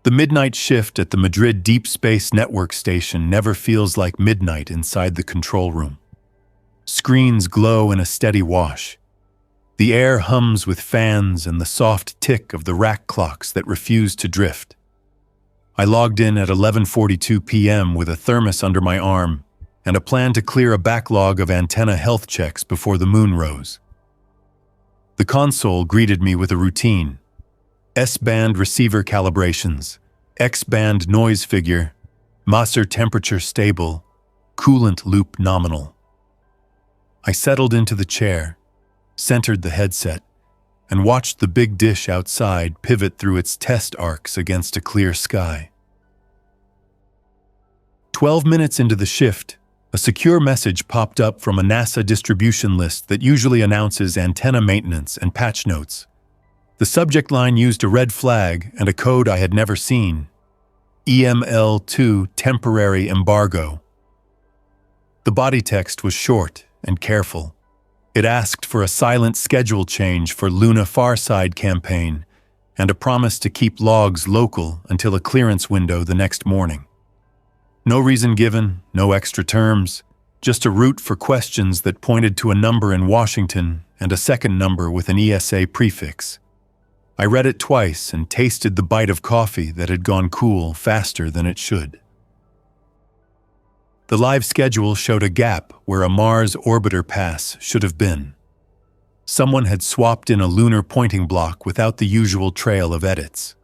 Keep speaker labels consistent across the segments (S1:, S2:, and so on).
S1: The midnight shift at the Madrid Deep Space Network station never feels like midnight inside the control room. Screens glow in a steady wash. The air hums with fans and the soft tick of the rack clocks that refuse to drift. I logged in at 11:42 p.m. with a thermos under my arm and a plan to clear a backlog of antenna health checks before the moon rose. The console greeted me with a routine: S-band receiver calibrations, X-band noise figure, maser temperature stable, coolant loop nominal. I settled into the chair, centered the headset, and watched the big dish outside pivot through its test arcs against a clear sky. 12 minutes into the shift, a secure message popped up from a NASA distribution list that usually announces antenna maintenance and patch notes. The subject line used a red flag and a code I had never seen: EML2 temporary embargo. The body text was short and careful. It asked for a silent schedule change for Luna Farside campaign and a promise to keep logs local until a clearance window the next morning. No reason given, no extra terms, just a route for questions that pointed to a number in Washington and a second number with an ESA prefix. I read it twice and tasted the bite of coffee that had gone cool faster than it should. The live schedule showed a gap where a Mars orbiter pass should have been. Someone had swapped in a lunar pointing block without the usual trail of edits.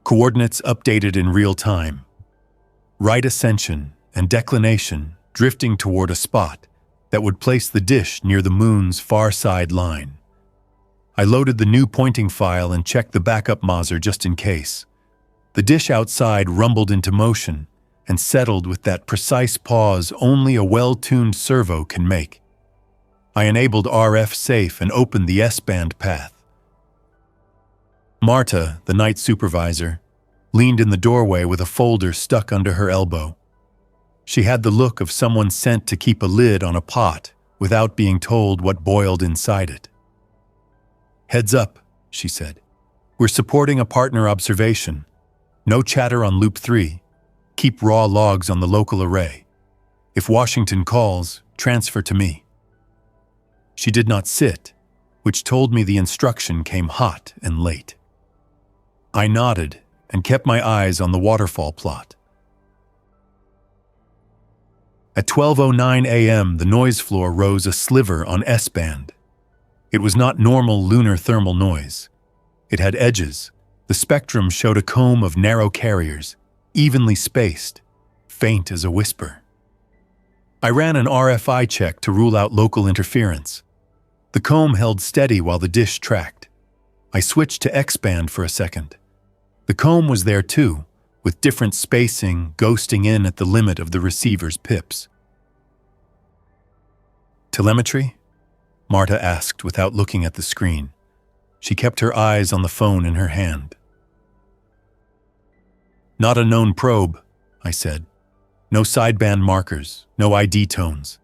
S1: Coordinates updated in real time. Right ascension and declination drifting toward a spot that would place the dish near the moon's far side line. I loaded the new pointing file and checked the backup maser just in case. The dish outside rumbled into motion and settled with that precise pause only a well-tuned servo can make. I enabled RF safe and opened the S-band path. Marta, the night supervisor, leaned in the doorway with a folder stuck under her elbow. She had the look of someone sent to keep a lid on a pot without being told what boiled inside it. "Heads up," she said. "We're supporting a partner observation. No chatter on Loop 3. Keep raw logs on the local array. If Washington calls, transfer to me." She did not sit, which told me the instruction came hot and late. I nodded and kept my eyes on the waterfall plot. At 12:09 a.m., the noise floor rose a sliver on S-band. It was not normal lunar thermal noise. It had edges. The spectrum showed a comb of narrow carriers, evenly spaced, faint as a whisper. I ran an RFI check to rule out local interference. The comb held steady while the dish tracked. I switched to X-band for a second. The comb was there too, with different spacing ghosting in at the limit of the receiver's pips. "Telemetry?" Marta asked without looking at the screen. She kept her eyes on the phone in her hand. "Not a known probe," I said. "No sideband markers, no ID tones.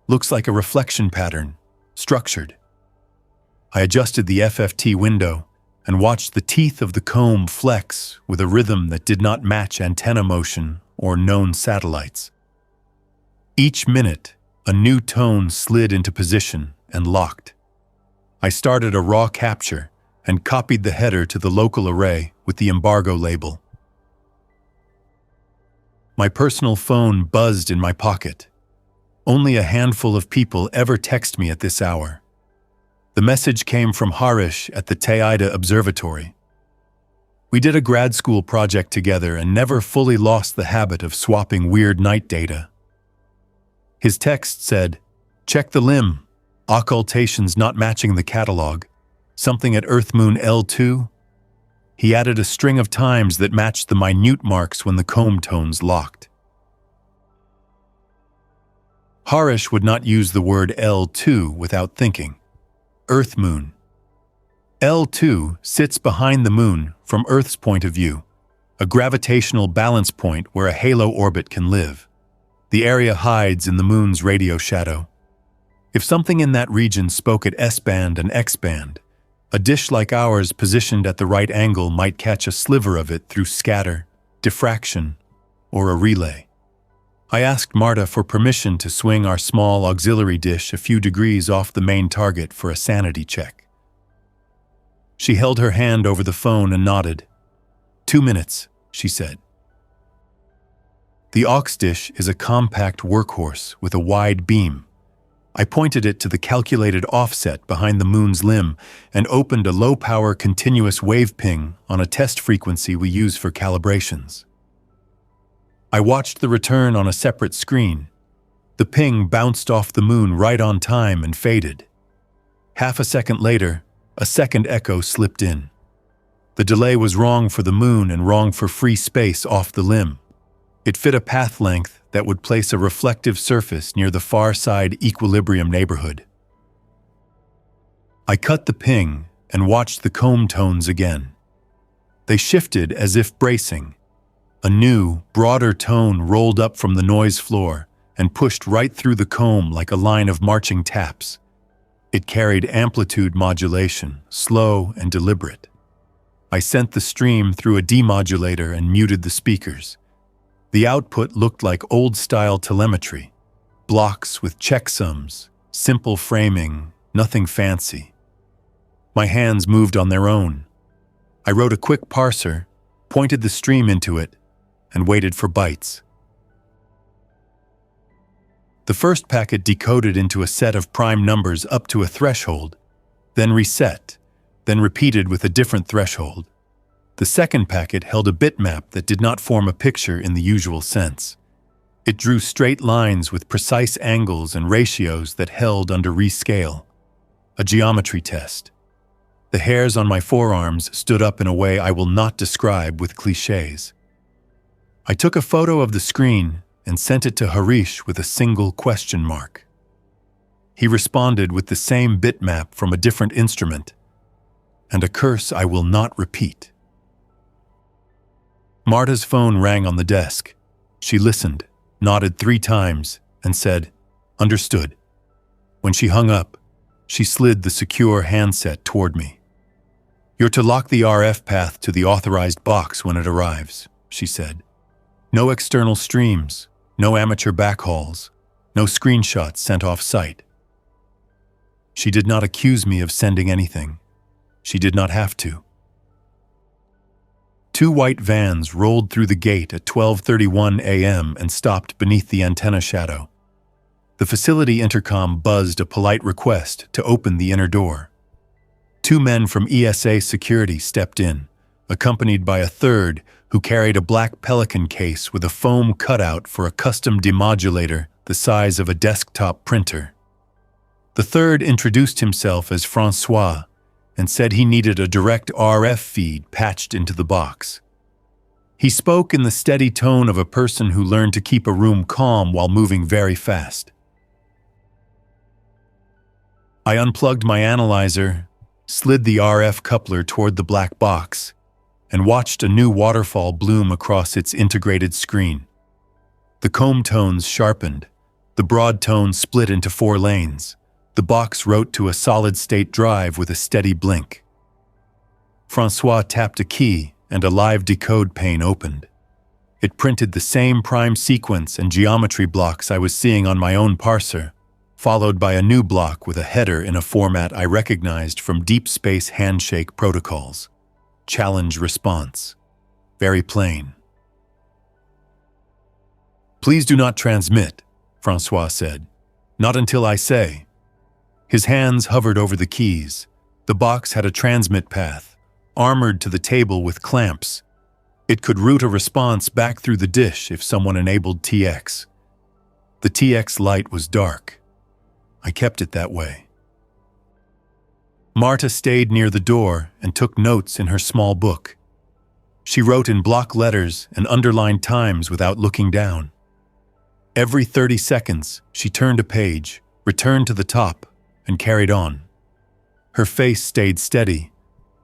S1: Looks like a reflection pattern, structured." I adjusted the FFT window and watched the teeth of the comb flex with a rhythm that did not match antenna motion or known satellites. Each minute, a new tone slid into position and locked. I started a raw capture and copied the header to the local array with the embargo label. My personal phone buzzed in my pocket. Only a handful of people ever text me at this hour. The message came from Harish at the Teide Observatory. We did a grad school project together and never fully lost the habit of swapping weird night data. His text said, "Check the limb. Occultations not matching the catalog. Something at Earth-Moon L2." He added a string of times that matched the minute marks when the comb tones locked. Harish would not use the word L2 without thinking. Earth-Moon. L2 sits behind the moon from Earth's point of view, a gravitational balance point where a halo orbit can live. The area hides in the moon's radio shadow. If something in that region spoke at S-band and X-band, A dish like ours positioned at the right angle might catch a sliver of it through scatter, diffraction, or a relay. I asked Marta for permission to swing our small auxiliary dish a few degrees off the main target for a sanity check. She held her hand over the phone and nodded. 2 minutes, she said. The aux dish is a compact workhorse with a wide beam. I pointed it to the calculated offset behind the moon's limb and opened a low-power continuous wave ping on a test frequency we use for calibrations. I watched the return on a separate screen. The ping bounced off the moon right on time and faded. Half a second later, a second echo slipped in. The delay was wrong for the moon and wrong for free space off the limb. It fit a path length that would place a reflective surface near the far side equilibrium neighborhood. I cut the ping and watched the comb tones again. They shifted as if bracing. A new, broader tone rolled up from the noise floor and pushed right through the comb like a line of marching taps. It carried amplitude modulation, slow and deliberate. I sent the stream through a demodulator and muted the speakers. The output looked like old-style telemetry. Blocks with checksums, simple framing, nothing fancy. My hands moved on their own. I wrote a quick parser, pointed the stream into it, and waited for bytes. The first packet decoded into a set of prime numbers up to a threshold, then reset, then repeated with a different threshold. The second packet held a bitmap that did not form a picture in the usual sense. It drew straight lines with precise angles and ratios that held under rescale. A geometry test. The hairs on my forearms stood up in a way I will not describe with cliches. I took a photo of the screen and sent it to Harish with a single question mark. He responded with the same bitmap from a different instrument, and a curse I will not repeat. Marta's phone rang on the desk. She listened, nodded 3 times, and said, "Understood." When she hung up, she slid the secure handset toward me. "You're to lock the RF path to the authorized box when it arrives," she said. "No external streams, no amateur backhauls, no screenshots sent off-site." She did not accuse me of sending anything. She did not have to. 2 white vans rolled through the gate at 12:31 a.m. and stopped beneath the antenna shadow. The facility intercom buzzed a polite request to open the inner door. 2 men from ESA security stepped in, accompanied by a third who carried a black Pelican case with a foam cutout for a custom demodulator the size of a desktop printer. The third introduced himself as Francois and said he needed a direct RF feed patched into the box. He spoke in the steady tone of a person who learned to keep a room calm while moving very fast. I unplugged my analyzer, slid the RF coupler toward the black box, and watched a new waterfall bloom across its integrated screen. The comb tones sharpened, the broad tone split into 4 lanes. The box wrote to a solid-state drive with a steady blink. Francois tapped a key and a live decode pane opened. It printed the same prime sequence and geometry blocks I was seeing on my own parser, followed by a new block with a header in a format I recognized from deep space handshake protocols. Challenge response. Very plain. "Please do not transmit," Francois said. "Not until I say." His hands hovered over the keys. The box had a transmit path, armored to the table with clamps. It could route a response back through the dish if someone enabled TX. The TX light was dark. I kept it that way. Marta stayed near the door and took notes in her small book. She wrote in block letters and underlined times without looking down. Every 30 seconds, she turned a page, returned to the top, and carried on. Her face stayed steady,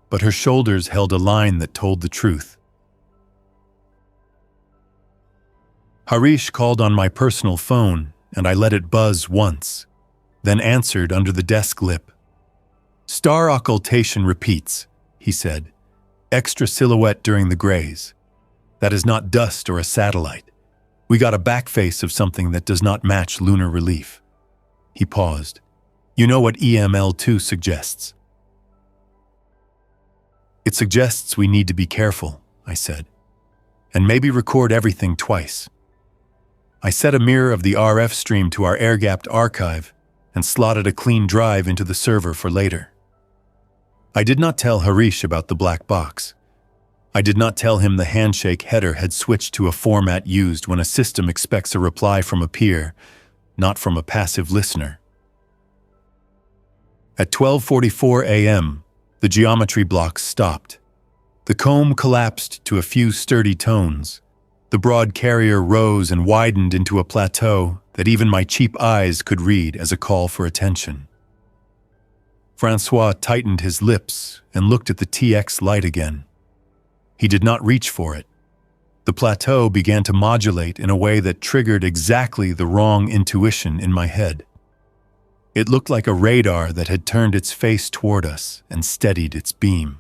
S1: but her shoulders held a line that told the truth. Harish called on my personal phone, and I let it buzz once, then answered under the desk lip. Star occultation repeats, he said. Extra silhouette during the grays. That is not dust or a satellite. We got a backface of something that does not match lunar relief. He paused. You know what EML2 suggests? It suggests we need to be careful, I said, and maybe record everything twice. I set a mirror of the RF stream to our air-gapped archive and slotted a clean drive into the server for later. I did not tell Harish about the black box. I did not tell him the handshake header had switched to a format used when a system expects a reply from a peer, not from a passive listener. At 12:44 a.m., the geometry blocks stopped. The comb collapsed to a few sturdy tones. The broad carrier rose and widened into a plateau that even my cheap eyes could read as a call for attention. Francois tightened his lips and looked at the TX light again. He did not reach for it. The plateau began to modulate in a way that triggered exactly the wrong intuition in my head. It looked like a radar that had turned its face toward us and steadied its beam.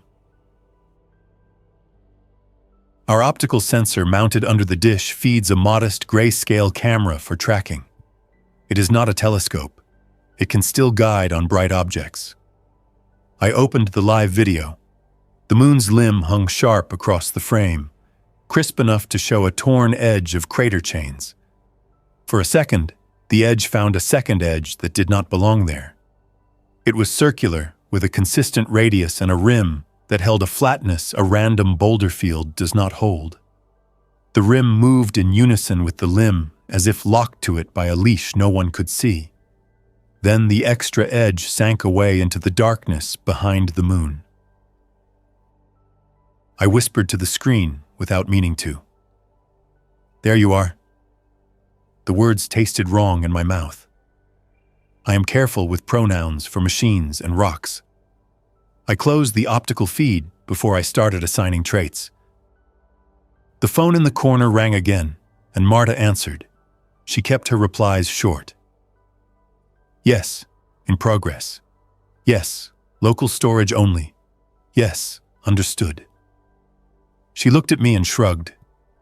S1: Our optical sensor mounted under the dish feeds a modest grayscale camera for tracking. It is not a telescope. It can still guide on bright objects. I opened the live video. The moon's limb hung sharp across the frame, crisp enough to show a torn edge of crater chains. For a second, the edge found a second edge that did not belong there. It was circular, with a consistent radius and a rim that held a flatness a random boulder field does not hold. The rim moved in unison with the limb, as if locked to it by a leash no one could see. Then the extra edge sank away into the darkness behind the moon. I whispered to the screen without meaning to. There you are. The words tasted wrong in my mouth. I am careful with pronouns for machines and rocks. I closed the optical feed before I started assigning traits. The phone in the corner rang again, and Marta answered. She kept her replies short. Yes, in progress. Yes, local storage only. Yes, understood. She looked at me and shrugged,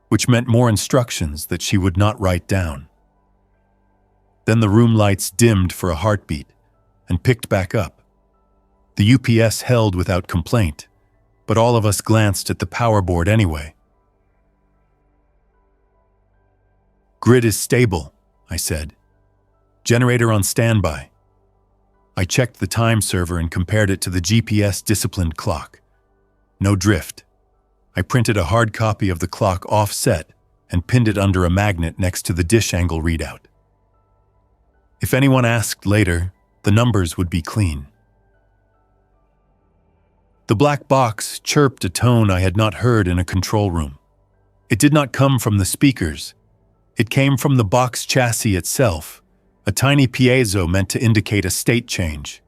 S1: which meant more instructions that she would not write down. Then the room lights dimmed for a heartbeat and picked back up. The UPS held without complaint, but all of us glanced at the power board anyway. Grid is stable, I said. Generator on standby. I checked the time server and compared it to the GPS disciplined clock. No drift. I printed a hard copy of the clock offset and pinned it under a magnet next to the dish angle readout. If anyone asked later, the numbers would be clean. The black box chirped a tone I had not heard in a control room. It did not come from the speakers. It came from the box chassis itself, a tiny piezo meant to indicate a state change.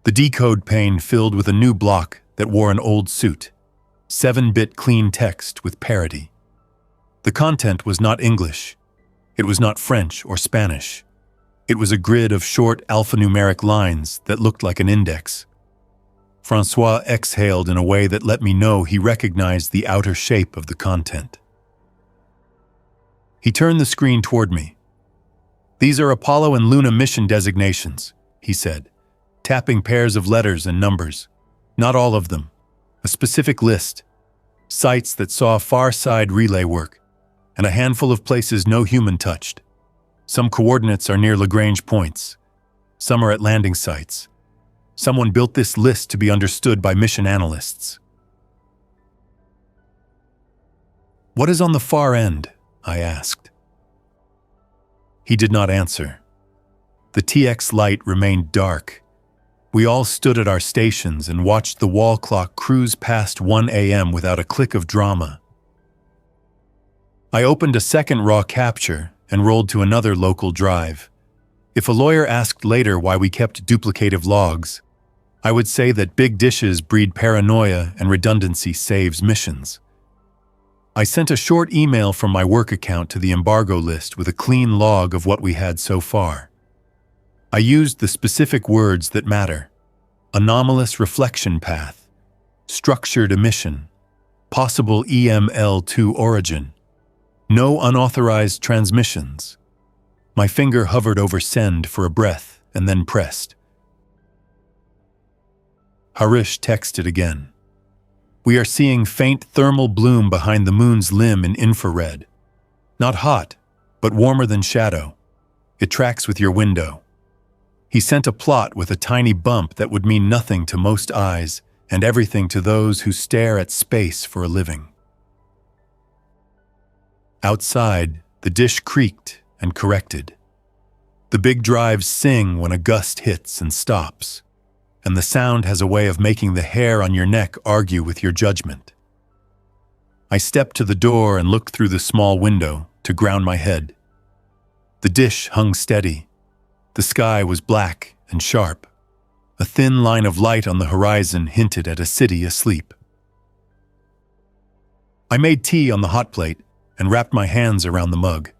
S1: The decode pane filled with a new block that wore an old suit. 7-bit clean text with parity. The content was not English. It was not French or Spanish. It was a grid of short alphanumeric lines that looked like an index. Francois exhaled in a way that let me know he recognized the outer shape of the content. He turned the screen toward me. These are Apollo and Luna mission designations, he said, tapping pairs of letters and numbers. Not all of them. A specific list. Sites that saw far-side relay work, and a handful of places no human touched. Some coordinates are near Lagrange points. Some are at landing sites. Someone built this list to be understood by mission analysts. What is on the far end? I asked. He did not answer. The TX light remained dark. We all stood at our stations and watched the wall clock cruise past 1 a.m. without a click of drama. I opened a second raw capture and rolled to another local drive. If a lawyer asked later why we kept duplicative logs, I would say that big dishes breed paranoia and redundancy saves missions. I sent a short email from my work account to the embargo list with a clean log of what we had so far. I used the specific words that matter. anomalous reflection path, structured emission, possible EML2 origin, no unauthorized transmissions. My finger hovered over send for a breath and then pressed. Harish texted again. We are seeing faint thermal bloom behind the moon's limb in infrared. Not hot, but warmer than shadow. It tracks with your window. He sent a plot with a tiny bump that would mean nothing to most eyes and everything to those who stare at space for a living. Outside, the dish creaked and corrected. The big drives sing when a gust hits and stops, and the sound has a way of making the hair on your neck argue with your judgment. I stepped to the door and looked through the small window to ground my head. The dish hung steady. The sky was black and sharp. A thin line of light on the horizon hinted at a city asleep. I made tea on the hot plate and wrapped my hands around the mug.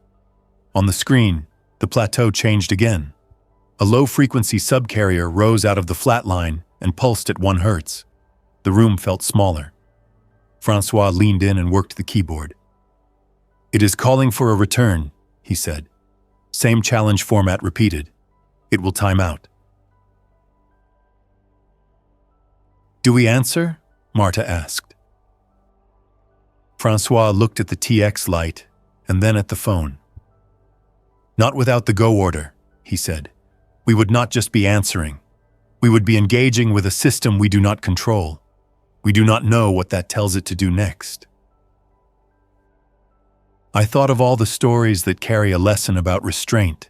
S1: On the screen, the plateau changed again. A low-frequency subcarrier rose out of the flat line and pulsed at 1 hertz. The room felt smaller. Francois leaned in and worked the keyboard. It is calling for a return, he said. Same challenge format repeated. It will time out. Do we answer? Marta asked. Francois looked at the TX light and then at the phone. Not without the go order, he said. We would not just be answering. We would be engaging with a system we do not control. We do not know what that tells it to do next. I thought of all the stories that carry a lesson about restraint,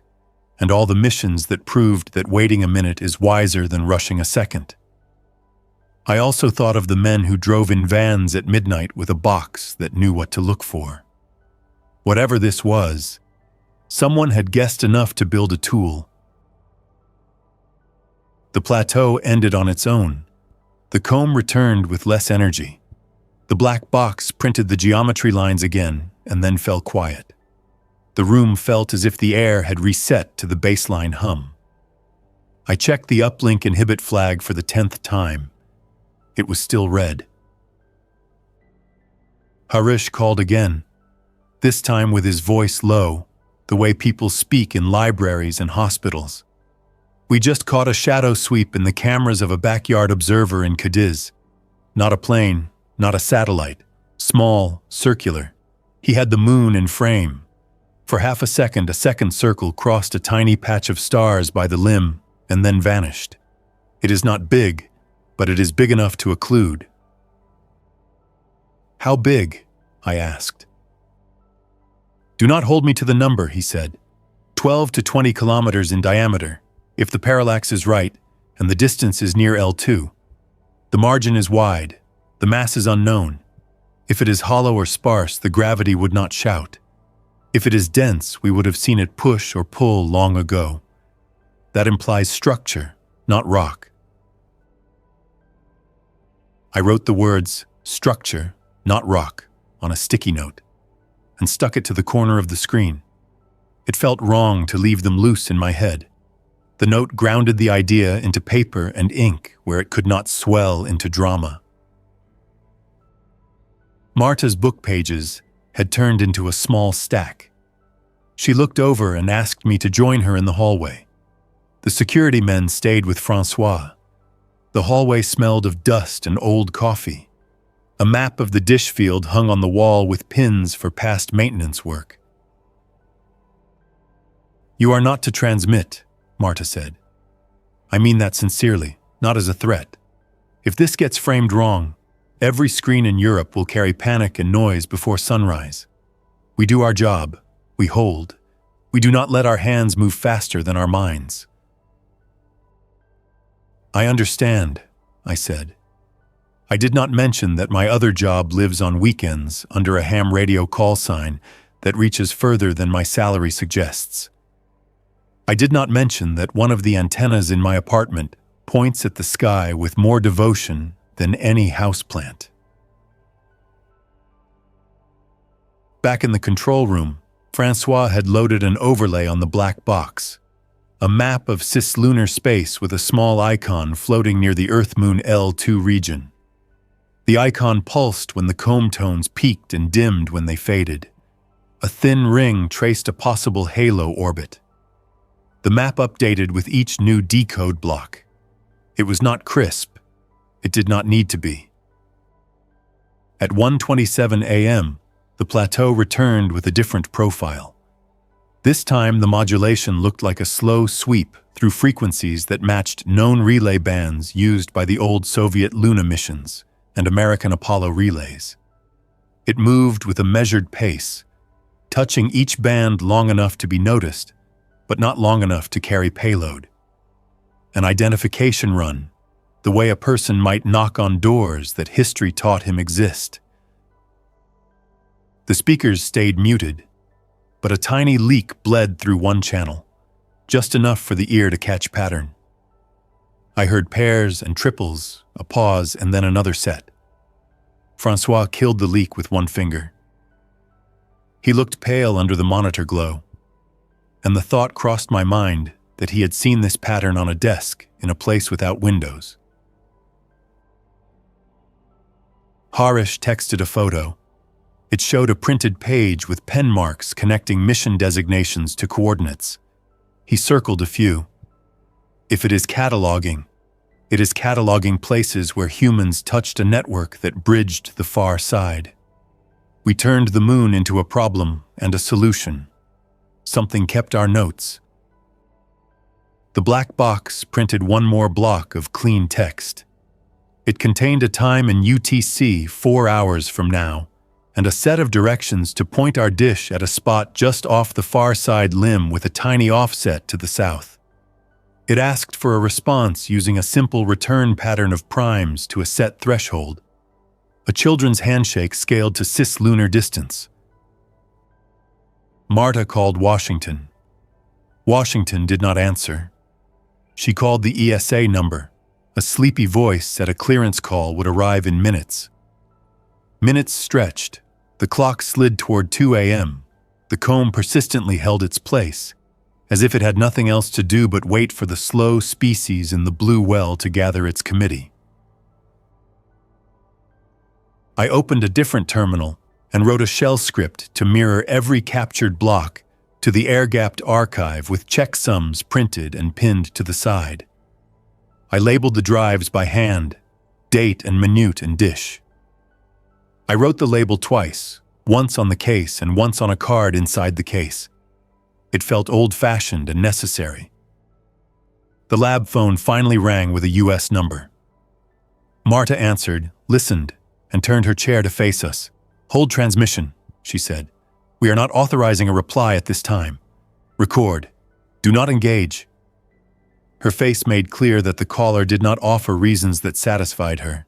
S1: and all the missions that proved that waiting a minute is wiser than rushing a second. I also thought of the men who drove in vans at midnight with a box that knew what to look for. Whatever this was, someone had guessed enough to build a tool. The plateau ended on its own. The comb returned with less energy. The black box printed the geometry lines again and then fell quiet. The room felt as if the air had reset to the baseline hum. I checked the uplink inhibit flag for the 10th time. It was still red. Harish called again, this time with his voice low, the way people speak in libraries and hospitals. We just caught a shadow sweep in the cameras of a backyard observer in Cadiz. Not a plane, not a satellite. Small, circular. He had the moon in frame. For half a second circle crossed a tiny patch of stars by the limb and then vanished. It is not big, but it is big enough to occlude. How big? I asked. Do not hold me to the number, he said. 12 to 20 kilometers in diameter, if the parallax is right and the distance is near L2. The margin is wide, the mass is unknown. If it is hollow or sparse, the gravity would not shout. If it is dense, we would have seen it push or pull long ago. That implies structure, not rock. I wrote the words, structure, not rock, on a sticky note, and stuck it to the corner of the screen. It felt wrong to leave them loose in my head. The note grounded the idea into paper and ink where it could not swell into drama. Marta's book pages had turned into a small stack. She looked over and asked me to join her in the hallway. The security men stayed with Francois. The hallway smelled of dust and old coffee. A map of the dish field hung on the wall with pins for past maintenance work. You are not to transmit, Marta said. I mean that sincerely, not as a threat. If this gets framed wrong, every screen in Europe will carry panic and noise before sunrise. We do our job. We hold. We do not let our hands move faster than our minds. I understand, I said. I did not mention that my other job lives on weekends under a ham radio call sign that reaches further than my salary suggests. I did not mention that one of the antennas in my apartment points at the sky with more devotion than any houseplant. Back in the control room, Francois had loaded an overlay on the black box. a map of cislunar space with a small icon floating near the Earth-Moon L2 region. The icon pulsed when the comb tones peaked and dimmed when they faded. A thin ring traced a possible halo orbit. The map updated with each new decode block. It was not crisp. It did not need to be. At 1:27 a.m., the plateau returned with a different profile. This time, the modulation looked like a slow sweep through frequencies that matched known relay bands used by the old Soviet Luna missions and American Apollo relays. It moved with a measured pace, touching each band long enough to be noticed, but not long enough to carry payload. An identification run, the way a person might knock on doors that history taught him exist. The speakers stayed muted, but a tiny leak bled through one channel, just enough for the ear to catch pattern. I heard pairs and triples, a pause, and then another set. Francois killed the leak with one finger. He looked pale under the monitor glow, and the thought crossed my mind that he had seen this pattern on a desk in a place without windows. Harish texted a photo. It showed a printed page with pen marks connecting mission designations to coordinates. He circled a few. If it is cataloging places where humans touched a network that bridged the far side. We turned the moon into a problem and a solution. Something kept our notes. The black box printed one more block of clean text. It contained a time in UTC 4 hours from now, and a set of directions to point our dish at a spot just off the far side limb with a tiny offset to the south. It asked for a response using a simple return pattern of primes to a set threshold. A children's handshake scaled to cislunar distance. Marta called Washington. Washington did not answer. She called the ESA number. A sleepy voice said a clearance call would arrive in minutes. Minutes stretched. The clock slid toward 2 a.m. The comb persistently held its place, as if it had nothing else to do but wait for the slow species in the blue well to gather its committee. I opened a different terminal and wrote a shell script to mirror every captured block to the air-gapped archive with checksums printed and pinned to the side. I labeled the drives by hand, date and minute and dish. I wrote the label twice, once on the case and once on a card inside the case. It felt old-fashioned and necessary. The lab phone finally rang with a U.S. number. Marta answered, listened, and turned her chair to face us. "Hold transmission," she said. "We are not authorizing a reply at this time. Record. Do not engage." Her face made clear that the caller did not offer reasons that satisfied her.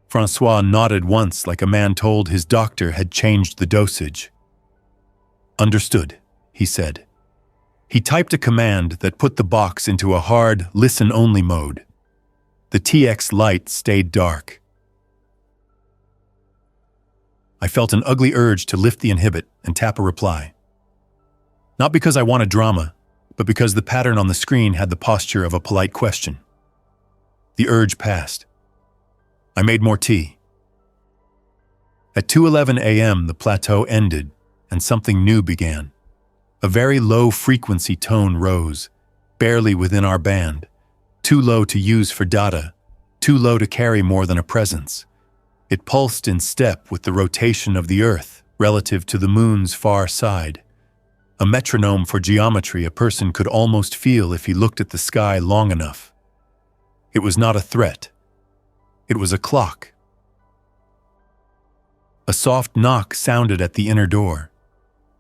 S1: Francois nodded once like a man told his doctor had changed the dosage. "Understood," he said. He typed a command that put the box into a hard, listen-only mode. The TX light stayed dark. I felt an ugly urge to lift the inhibit and tap a reply. Not because I wanted drama, but because the pattern on the screen had the posture of a polite question. The urge passed. I made more tea. At 2:11 a.m., the plateau ended, and something new began. A very low-frequency tone rose, barely within our band, too low to use for data, too low to carry more than a presence. It pulsed in step with the rotation of the Earth relative to the moon's far side. A metronome for geometry a person could almost feel if he looked at the sky long enough. It was not a threat. It was a clock. A soft knock sounded at the inner door.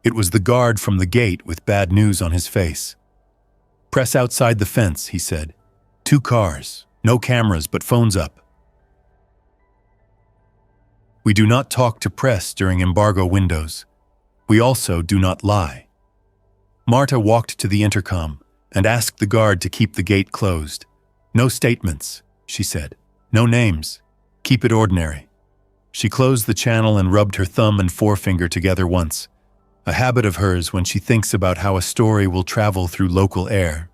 S1: It was the guard from the gate with bad news on his face. "Press outside the fence," he said. "2 cars, no cameras, but phones up." We do not talk to press during embargo windows. We also do not lie. Marta walked to the intercom and asked the guard to keep the gate closed. "No statements," she said. "No names. Keep it ordinary." She closed the channel and rubbed her thumb and forefinger together once. a habit of hers when she thinks about how a story will travel through local air.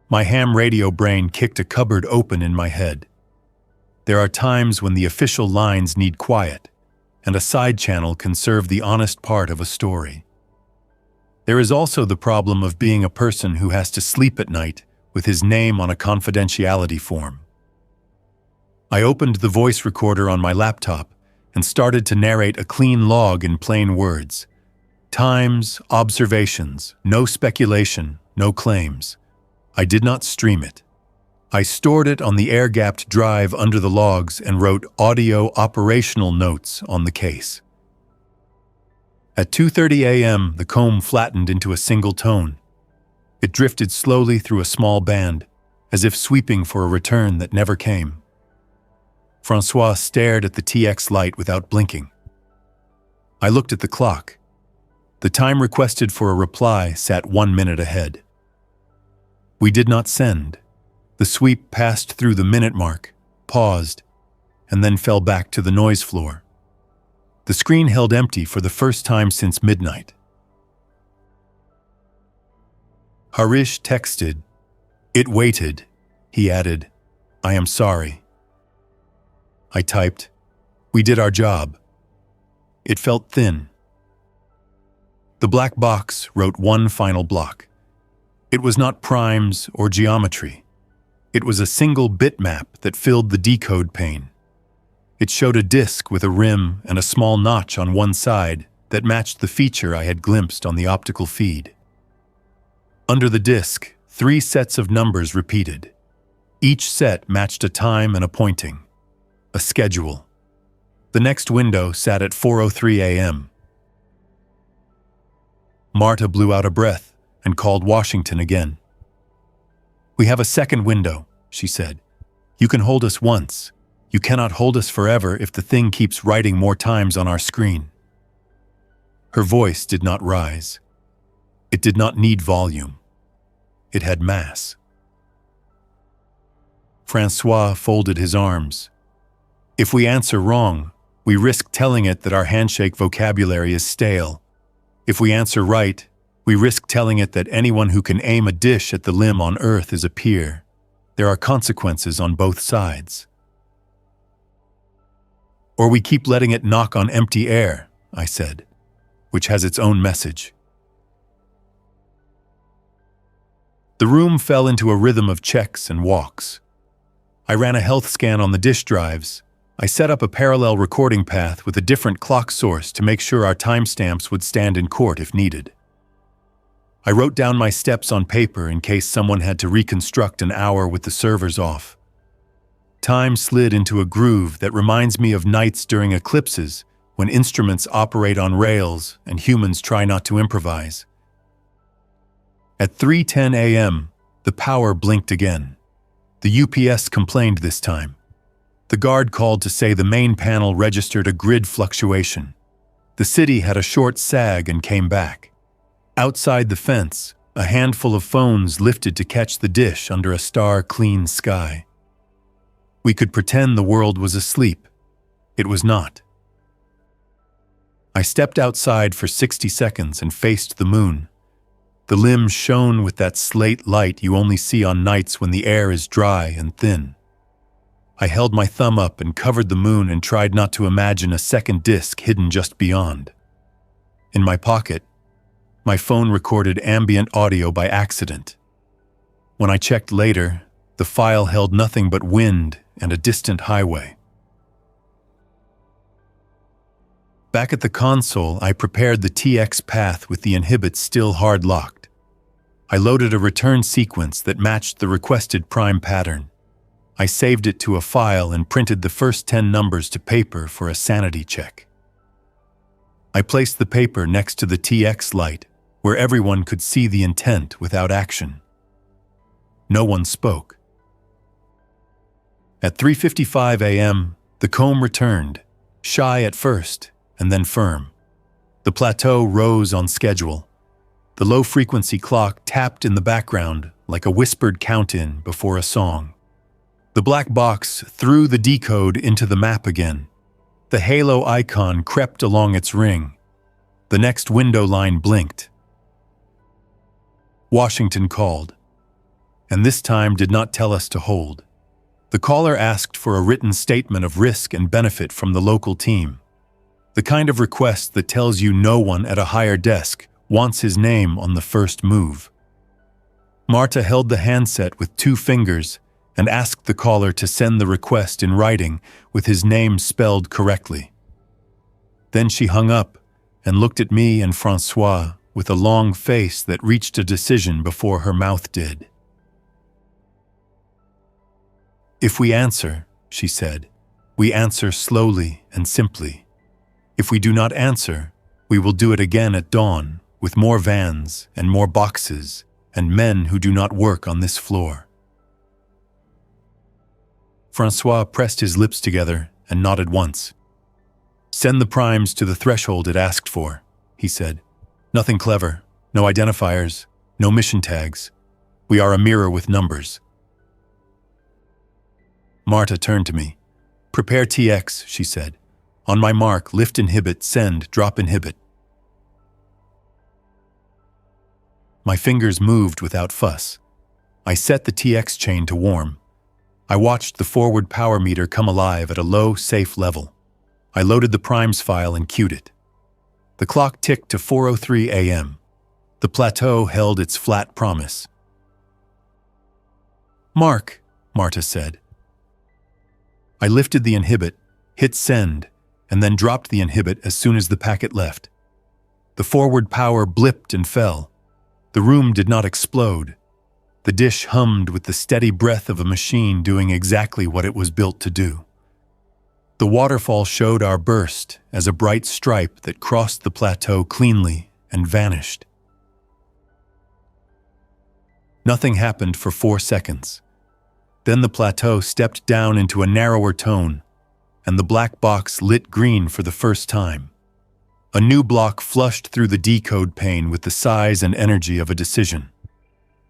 S1: My ham radio brain kicked a cupboard open in my head. There are times when the official lines need quiet, and a side channel can serve the honest part of a story. There is also the problem of being a person who has to sleep at night with his name on a confidentiality form. I opened the voice recorder on my laptop and started to narrate a clean log in plain words. Times, observations, no speculation, no claims. I did not stream it. I stored it on the air-gapped drive under the logs and wrote audio operational notes on the case. At 2:30 a.m., the comb flattened into a single tone. It drifted slowly through a small band, as if sweeping for a return that never came. Francois stared at the TX light without blinking. I looked at the clock. The time requested for a reply sat 1 minute ahead. We did not send. The sweep passed through the minute mark, paused, and then fell back to the noise floor. The screen held empty for the first time since midnight. Harish texted. "It waited," he added. "I am sorry." I typed, "We did our job." It felt thin. The black box wrote one final block. It was not primes or geometry. It was a single bitmap that filled the decode pane. It showed a disk with a rim and a small notch on one side that matched the feature I had glimpsed on the optical feed. Under the disk, 3 sets of numbers repeated. Each set matched a time and a pointing, a schedule. The next window sat at 4:03 a.m. Marta blew out a breath and called Washington again. "We have a second window," she said. "You can hold us once. You cannot hold us forever if the thing keeps writing more times on our screen." Her voice did not rise. It did not need volume. It had mass. Francois folded his arms. "If we answer wrong, we risk telling it that our handshake vocabulary is stale. If we answer right, we risk telling it that anyone who can aim a dish at the limb on Earth is a peer. There are consequences on both sides." "Or we keep letting it knock on empty air," I said, "which has its own message." The room fell into a rhythm of checks and walks. I ran a health scan on the disk drives. I set up a parallel recording path with a different clock source to make sure our timestamps would stand in court if needed. I wrote down my steps on paper in case someone had to reconstruct an hour with the servers off. Time slid into a groove that reminds me of nights during eclipses when instruments operate on rails and humans try not to improvise. At 3:10 a.m., the power blinked again. The UPS complained this time. The guard called to say the main panel registered a grid fluctuation. The city had a short sag and came back. Outside the fence, a handful of phones lifted to catch the dish under a star-clean sky. We could pretend the world was asleep. It was not. I stepped outside for 60 seconds and faced the moon. The limb shone with that slate light you only see on nights when the air is dry and thin. I held my thumb up and covered the moon and tried not to imagine a second disk hidden just beyond. In my pocket, my phone recorded ambient audio by accident. When I checked later, the file held nothing but wind and a distant highway. Back at the console, I prepared the TX path with the inhibit still hard-locked. I loaded a return sequence that matched the requested prime pattern. I saved it to a file and printed the first 10 numbers to paper for a sanity check. I placed the paper next to the TX light, where everyone could see the intent without action. No one spoke. At 3:55 a.m., the comb returned, shy at first, and then firm. The plateau rose on schedule. The low-frequency clock tapped in the background like a whispered count-in before a song. The black box threw the decode into the map again. The halo icon crept along its ring, The next window line blinked. Washington called, and this time did not tell us to hold. The caller asked for a written statement of risk and benefit from the local team. The kind of request that tells you no one at a higher desk wants his name on the first move. Marta held the handset with 2 fingers and asked the caller to send the request in writing with his name spelled correctly. Then she hung up and looked at me and Francois with a long face that reached a decision before her mouth did. "If we answer," she said, "we answer slowly and simply. If we do not answer, we will do it again at dawn with more vans and more boxes and men who do not work on this floor." Francois pressed his lips together and nodded once. "Send the primes to the threshold it asked for," he said. "Nothing clever, no identifiers, no mission tags. We are a mirror with numbers." Marta turned to me. "Prepare TX," she said. "On my mark, lift inhibit, send, drop inhibit." My fingers moved without fuss. I set the TX chain to warm. I watched the forward power meter come alive at a low, safe level. I loaded the primes file and queued it. The clock ticked to 4:03 a.m. The plateau held its flat promise. "Mark," Marta said. I lifted the inhibit, hit send, and then dropped the inhibit as soon as the packet left. The forward power blipped and fell. The room did not explode. The dish hummed with the steady breath of a machine doing exactly what it was built to do. The waterfall showed our burst as a bright stripe that crossed the plateau cleanly and vanished. Nothing happened for 4 seconds. Then the plateau stepped down into a narrower tone, and the black box lit green for the first time. A new block flushed through the decode pane with the size and energy of a decision.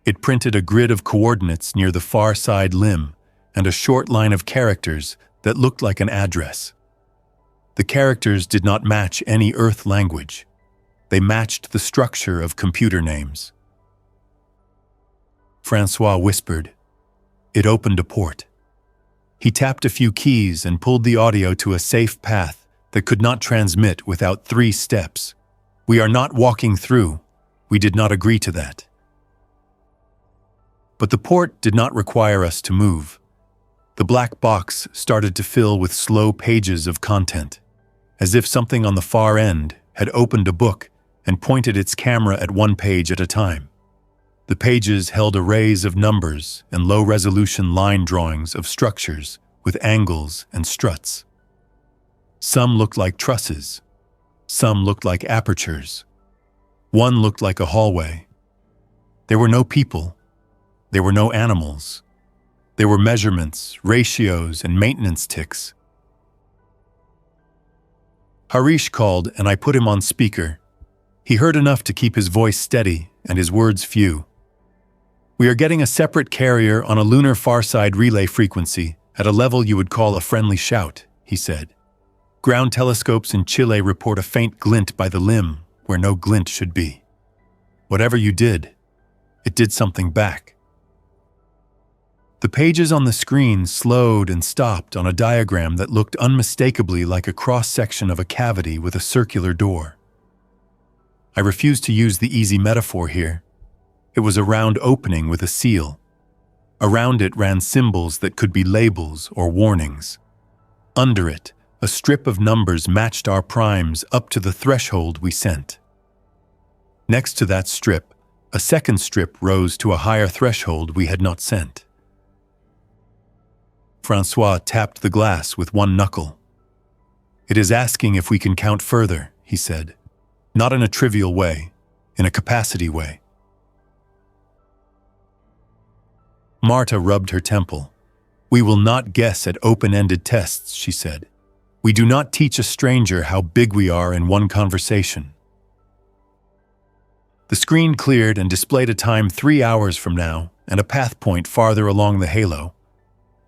S1: It printed a grid of coordinates near the far side limb and a short line of characters that looked like an address. The characters did not match any Earth language. They matched the structure of computer names. Francois whispered. It opened a port. He tapped a few keys and pulled the audio to a safe path that could not transmit without 3 steps. We are not walking through. We did not agree to that. But the port did not require us to move. The black box started to fill with slow pages of content, as if something on the far end had opened a book and pointed its camera at one page at a time. The pages held arrays of numbers and low-resolution line drawings of structures with angles and struts. Some looked like trusses. Some looked like apertures. One looked like a hallway. There were no people. There were no animals. There were measurements, ratios, and maintenance ticks. Harish called, and I put him on speaker. He heard enough to keep his voice steady and his words few. We are getting a separate carrier on a lunar farside relay frequency at a level you would call a friendly shout, he said. Ground telescopes in Chile report a faint glint by the limb where no glint should be. Whatever you did, it did something back. The pages on the screen slowed and stopped on a diagram that looked unmistakably like a cross-section of a cavity with a circular door. I refuse to use the easy metaphor here. It was a round opening with a seal. Around it ran symbols that could be labels or warnings. Under it, a strip of numbers matched our primes up to the threshold we sent. Next to that strip, a second strip rose to a higher threshold we had not sent. Francois tapped the glass with one knuckle. It is asking if we can count further, he said. Not in a trivial way, in a capacity way. Marta rubbed her temple. We will not guess at open-ended tests, she said. We do not teach a stranger how big we are in one conversation. The screen cleared and displayed a time 3 hours from now and a path point farther along the halo.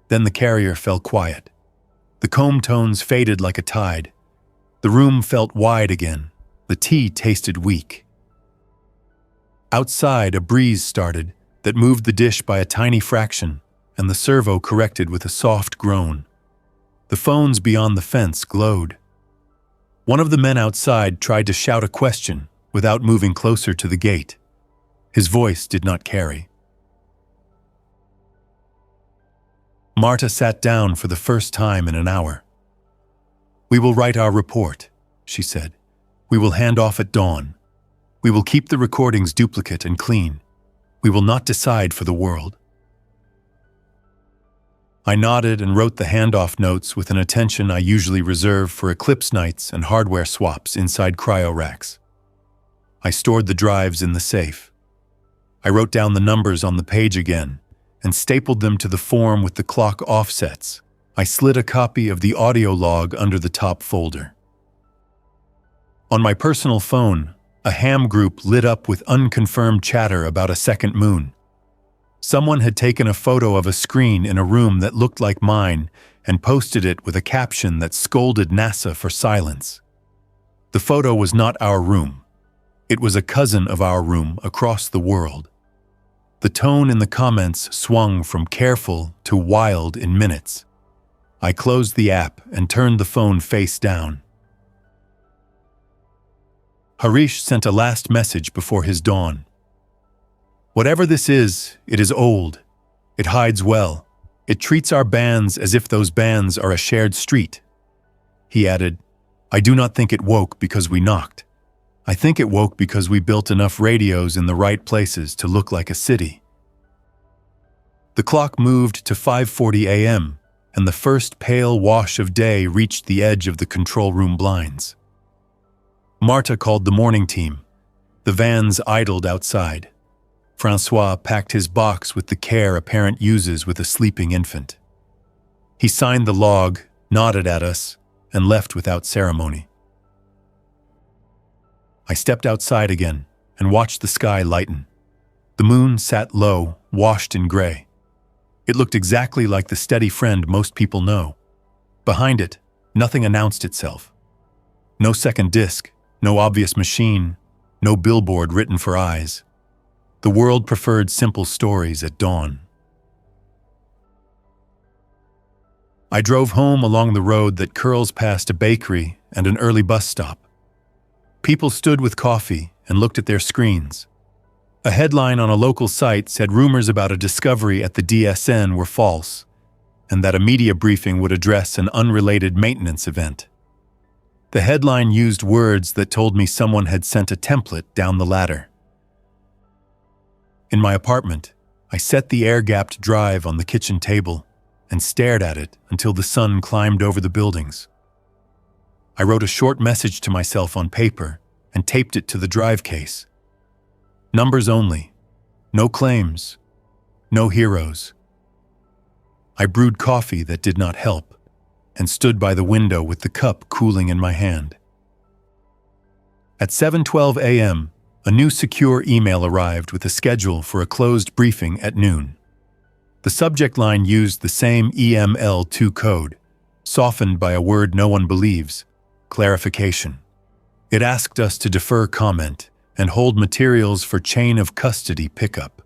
S1: Then the carrier fell quiet. The comb tones faded like a tide. The room felt wide again, The tea tasted weak. Outside, a breeze started that moved the dish by a tiny fraction, and the servo corrected with a soft groan. The phones beyond the fence glowed. One of the men outside tried to shout a question without moving closer to the gate. His voice did not carry. Marta sat down for the first time in an hour. "We will write our report," she said. "We will hand off at dawn. We will keep the recordings duplicate and clean. We will not decide for the world." I nodded and wrote the handoff notes with an attention I usually reserve for eclipse nights and hardware swaps inside cryo racks. I stored the drives in the safe. I wrote down the numbers on the page again and stapled them to the form with the clock offsets. I slid a copy of the audio log under the top folder. On my personal phone, a ham group lit up with unconfirmed chatter about a second moon. Someone had taken a photo of a screen in a room that looked like mine and posted it with a caption that scolded NASA for silence. The photo was not our room. It was a cousin of our room across the world. The tone in the comments swung from careful to wild in minutes. I closed the app and turned the phone face down. Harish sent a last message before his dawn. "Whatever this is, it is old. It hides well. It treats our bands as if those bands are a shared street." He added, "I do not think it woke because we knocked. I think it woke because we built enough radios in the right places to look like a city." The clock moved to 5:40 a.m., and the first pale wash of day reached the edge of the control room blinds. Marta called the morning team. The vans idled outside. Francois packed his box with the care a parent uses with a sleeping infant. He signed the log, nodded at us, and left without ceremony. I stepped outside again and watched the sky lighten. The moon sat low, washed in gray. It looked exactly like the steady friend most people know. Behind it, nothing announced itself. No second disk, no obvious machine, no billboard written for eyes. The world preferred simple stories at dawn. I drove home along the road that curls past a bakery and an early bus stop. People stood with coffee and looked at their screens. A headline on a local site said rumors about a discovery at the DSN were false, and that a media briefing would address an unrelated maintenance event. The headline used words that told me someone had sent a template down the ladder. In my apartment, I set the air-gapped drive on the kitchen table and stared at it until the sun climbed over the buildings. I wrote a short message to myself on paper and taped it to the drive case. Numbers only. No claims. No heroes. I brewed coffee that did not help and stood by the window with the cup cooling in my hand. At 7:12 a.m., a new secure email arrived with a schedule for a closed briefing at noon. The subject line used the same EML2 code, softened by a word no one believes: clarification. It asked us to defer comment and hold materials for chain of custody pickup.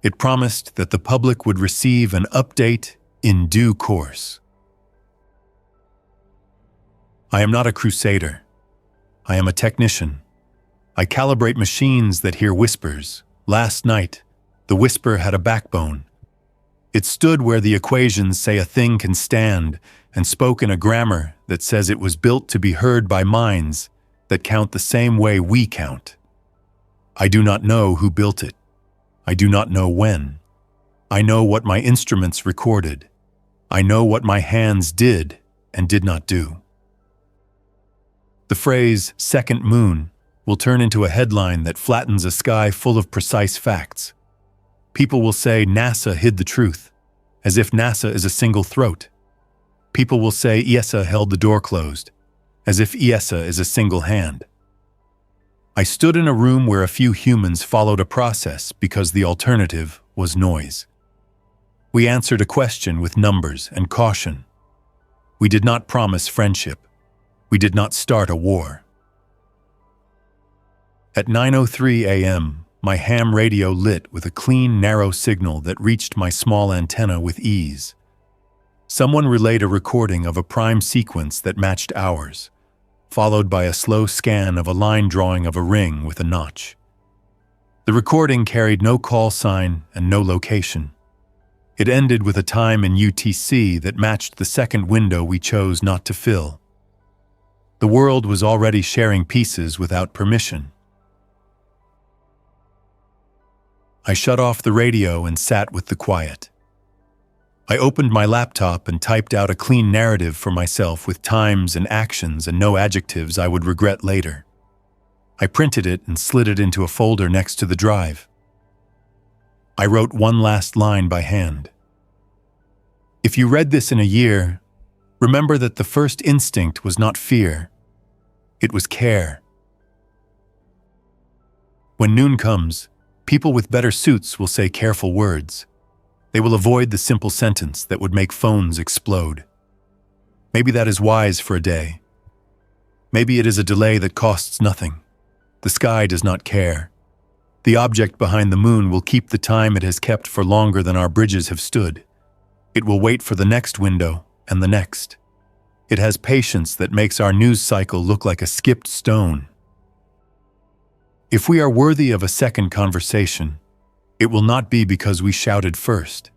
S1: It promised that the public would receive an update in due course. I am not a crusader. I am a technician. I calibrate machines that hear whispers. Last night, the whisper had a backbone. It stood where the equations say a thing can stand and spoke in a grammar that says it was built to be heard by minds that count the same way we count. I do not know who built it. I do not know when. I know what my instruments recorded. I know what my hands did and did not do. The phrase "second moon" will turn into a headline that flattens a sky full of precise facts. People will say NASA hid the truth, as if NASA is a single throat. People will say ESA held the door closed, as if ESA is a single hand. I stood in a room where a few humans followed a process because the alternative was noise. We answered a question with numbers and caution. We did not promise friendship. We did not start a war. At 9:03 a.m., my ham radio lit with a clean, narrow signal that reached my small antenna with ease. Someone relayed a recording of a prime sequence that matched ours, followed by a slow scan of a line drawing of a ring with a notch. The recording carried no call sign and no location. It ended with a time in UTC that matched the second window we chose not to fill. The world was already sharing pieces without permission. I shut off the radio and sat with the quiet. I opened my laptop and typed out a clean narrative for myself with times and actions and no adjectives I would regret later. I printed it and slid it into a folder next to the drive. I wrote one last line by hand. If you read this in a year, remember that the first instinct was not fear. It was care. When noon comes, people with better suits will say careful words. They will avoid the simple sentence that would make phones explode. Maybe that is wise for a day. Maybe it is a delay that costs nothing. The sky does not care. The object behind the moon will keep the time it has kept for longer than our bridges have stood. It will wait for the next window and the next. It has patience that makes our news cycle look like a skipped stone. If we are worthy of a second conversation, it will not be because we shouted first.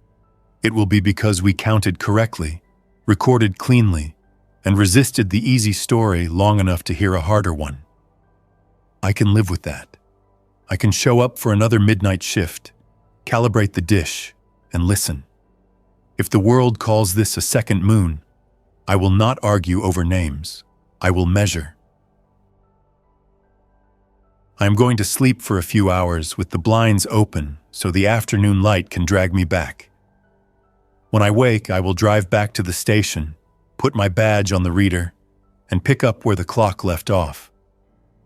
S1: It will be because we counted correctly, recorded cleanly, and resisted the easy story long enough to hear a harder one. I can live with that. I can show up for another midnight shift, calibrate the dish, and listen. If the world calls this a second moon, I will not argue over names. I will measure. I am going to sleep for a few hours with the blinds open so the afternoon light can drag me back. When I wake, I will drive back to the station, put my badge on the reader, and pick up where the clock left off.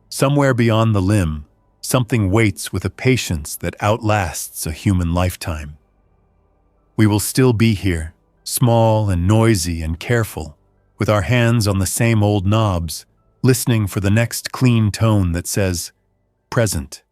S1: Somewhere beyond the limb, something waits with a patience that outlasts a human lifetime. We will still be here, small and noisy and careful, with our hands on the same old knobs, listening for the next clean tone that says, present.